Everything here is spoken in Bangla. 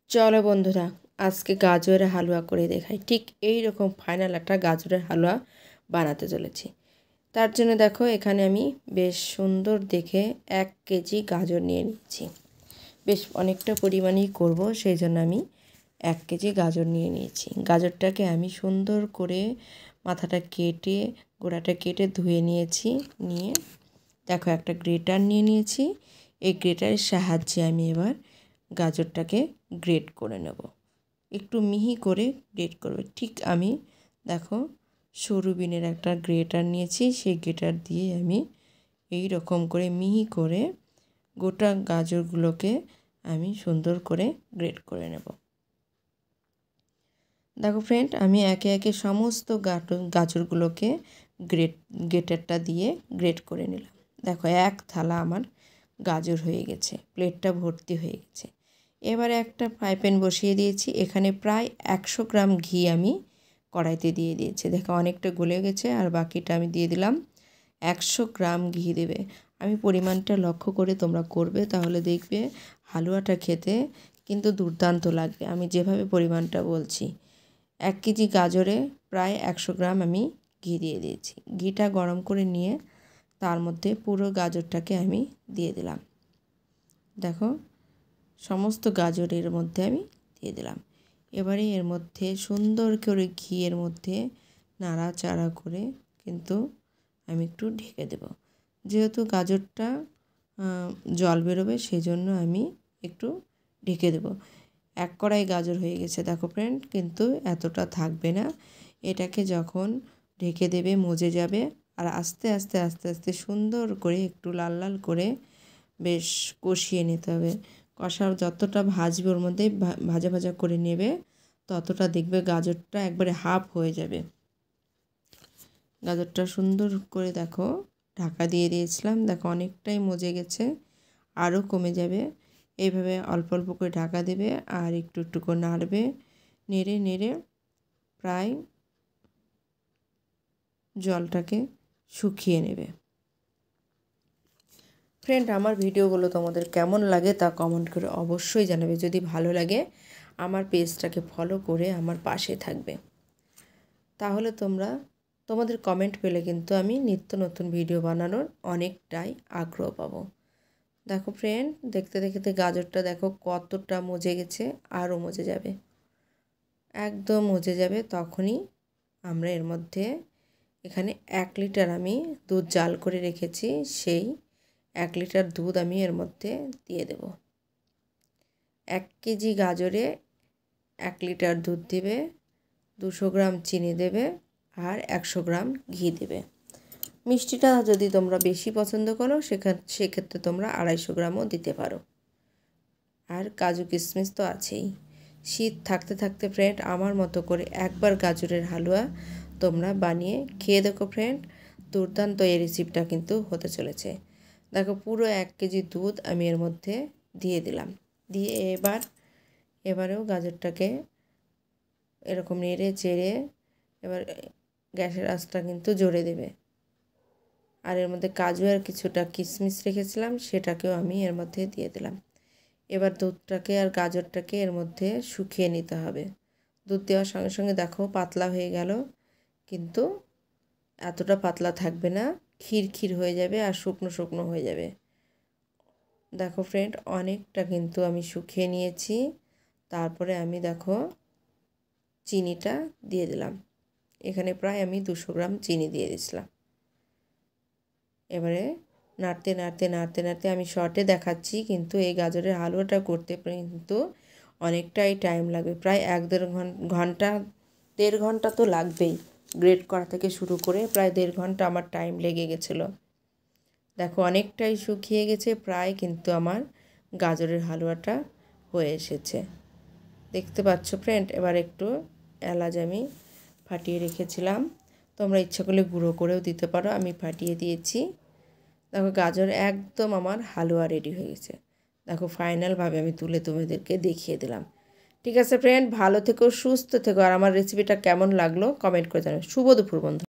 চলো বন্ধুরা, আজকে গাজরের হালুয়া করে দেখাই। ঠিক এই রকম ফাইনাল একটা গাজরের হালুয়া বানাতে চলেছি। তার জন্য দেখো, এখানে আমি বেশ সুন্দর দেখে 1 কেজি গাজর নিয়ে নিচ্ছি। বেশ অনেকটা পরিমাণেই করব, সেই জন্য আমি 1 কেজি গাজর নিয়ে নিয়েছি। গাজরটাকে আমি সুন্দর করে মাথাটা কেটে গোড়াটা কেটে ধুয়ে নিয়েছি। নিয়ে দেখো, একটা গ্রেটার নিয়ে নিয়েছি। এই গ্রেটারের সাহায্যে আমি এবার গাজরটাকে গ্রেট করে নেব। একটু মিহি করে গ্রেট করবে। ঠিক আমি দেখো সরু বিনের একটা গ্রেটার নিয়েছি, সেই গ্রেটার দিয়ে আমি এই রকম করে মিহি করে গোটা গাজরগুলোকে আমি সুন্দর করে গ্রেট করে নেব। দেখো ফ্রেন্ড, আমি একে একে সমস্ত গাজরগুলোকে গ্রেটারটা দিয়ে গ্রেট করে নিলাম। দেখো, 1 থালা আমার গাজর হয়ে গেছে, প্লেটটা ভর্তি হয়ে গেছে। এবারে একটা ফ্রাই প্যান বসিয়ে দিয়েছি। এখানে প্রায় 100 গ্রাম ঘি আমি কড়াইতে দিয়ে দিয়েছি। দেখো অনেকটা গলে গেছে, আর বাকিটা আমি দিয়ে দিলাম। 100 গ্রাম ঘি দেবে। আমি পরিমাণটা লক্ষ্য করে তোমরা করবে, তাহলে দেখবে হালুয়াটা খেতে কিন্তু দুর্দান্ত লাগবে। আমি যেভাবে পরিমাণটা বলছি, 1 কেজি গাজরে প্রায় 100 গ্রাম আমি ঘি দিয়ে দিয়েছি। ঘিটা গরম করে নিয়ে তার মধ্যে পুরো গাজরটাকে আমি দিয়ে দিলাম। দেখো, সমস্ত গাজরের মধ্যে আমি দিয়ে দিলাম। এবারে এর মধ্যে সুন্দর করে ঘিয়ের মধ্যে নাড়াচাড়া করে কিন্তু আমি একটু ঢেকে দেব। যেহেতু গাজরটা জল বেরোবে, সেই জন্য আমি একটু ঢেকে দেব। 1 কড়াই গাজর হয়ে গেছে। দেখো ফ্রেন্ড, কিন্তু এতটা থাকবে না। এটাকে যখন ঢেকে দেবে মজে যাবে, আর আস্তে আস্তে আস্তে আস্তে সুন্দর করে একটু লাল লাল করে বেশ কষিয়ে নিতে হবে। কষার যতটা ভাজবে, ওর মধ্যে ভাজা ভাজা করে নেবে, ততটা দেখবে গাজরটা একবারে হাফ হয়ে যাবে। গাজরটা সুন্দর করে দেখো ঢাকা দিয়ে দিয়েছিলাম। দেখো অনেকটাই মজে গেছে, আরও কমে যাবে। এইভাবে অল্প অল্প করে ঢাকা দেবে আর একটু একটু করে নাড়বে। নেড়ে নেড়ে প্রায় জলটাকে শুকিয়ে নেবে। ফ্রেন্ড, আমার ভিডিওগুলো তোমাদের কেমন লাগে তা কমেন্ট করে অবশ্যই জানাবে। যদি ভালো লাগে আমার পেজটাকে ফলো করে আমার পাশে থাকবে, তাহলে তোমাদের কমেন্ট পেলে কিন্তু আমি নিত্য নতুন ভিডিও বানানোর অনেকটাই আগ্রহ পাবো। দেখো ফ্রেন্ড, দেখতে দেখতে গাজরটা দেখো কতটা মজে গেছে, আরও মজে যাবে, একদম মজে যাবে। তখনই আমরা এর মধ্যে এখানে 1 লিটার আমি দুধ জাল করে রেখেছি, সেই 1 লিটার দুধ আমি এর মধ্যে দিয়ে দেব। 1 কেজি গাজরে 1 লিটার দুধ দেবে, 200 গ্রাম চিনি দেবে, আর 100 গ্রাম ঘি দেবে। মিষ্টিটা যদি তোমরা বেশি পছন্দ করো সেক্ষেত্রে তোমরা 250 গ্রামও দিতে পারো। আর কাজু কিশমিশ তো আছেই। শীত থাকতে থাকতে ফ্রেন্ড, আমার মতো করে একবার গাজরের হালুয়া তোমরা বানিয়ে খেয়ে দেখো ফ্রেন্ড, দুর্দান্ত এই রেসিপিটা কিন্তু হতে চলেছে। দেখো, পুরো 1 কেজি দুধ আমি এর মধ্যে দিয়ে দিলাম। দিয়ে এবারেও গাজরটাকে এরকম নেড়ে চেড়ে এবার গ্যাসের আঁচটা কিন্তু জোরে দেবে। আর এর মধ্যে কাজু আর কিছুটা কিশমিশ রেখেছিলাম, সেটাকেও আমি এর মধ্যে দিয়ে দিলাম। এবার দুধটাকে আর গাজরটাকে এর মধ্যে শুকিয়ে নিতে হবে। দুধ দেওয়ার সঙ্গে সঙ্গে দেখো পাতলা হয়ে গেল, কিন্তু এতটা পাতলা থাকবে না, ক্ষীর ক্ষীর হয়ে যাবে আর শুকনো শুকনো হয়ে যাবে। দেখো ফ্রেন্ড, অনেকটা কিন্তু আমি শুকিয়ে নিয়েছি। তারপরে আমি দেখো চিনিটা দিয়ে দিলাম। এখানে প্রায় আমি 200 গ্রাম চিনি দিয়ে দিয়েছিলাম। এবারে নাড়তে নাড়তে নাড়তে নাড়তে আমি শর্টে দেখাচ্ছি, কিন্তু এই গাজরের হালুয়াটা করতে কিন্তু অনেকটাই টাইম লাগবে। প্রায় 1-1.5 ঘন্টা তো লাগবেই। গ্রেট করা থেকে শুরু করে প্রায় 1.5 ঘন্টা আমার টাইম লেগে গেছিলো। দেখো অনেকটাই শুকিয়ে গেছে, প্রায় কিন্তু আমার গাজরের হালুয়াটা হয়ে এসেছে। দেখতে পাচ্ছ ফ্রেন্ড, এবার একটু এলাচ আমি ফাটিয়ে রেখেছিলাম, তোমরা ইচ্ছা করলে গুঁড়ো করেও দিতে পারো, আমি ফাটিয়ে দিয়েছি। দেখো গাজর একদম আমার হালুয়া রেডি হয়ে গেছে। দেখো ফাইনালভাবে আমি তুলে তোমাদেরকে দেখিয়ে দিলাম। ঠিক আছে ফ্রেন্ড, ভালো থেকো, সুস্থ থেকো, আর আমার রেসিপিটা কেমন লাগলো কমেন্ট করে জানাও। শুভ দুপুর বন্ধু।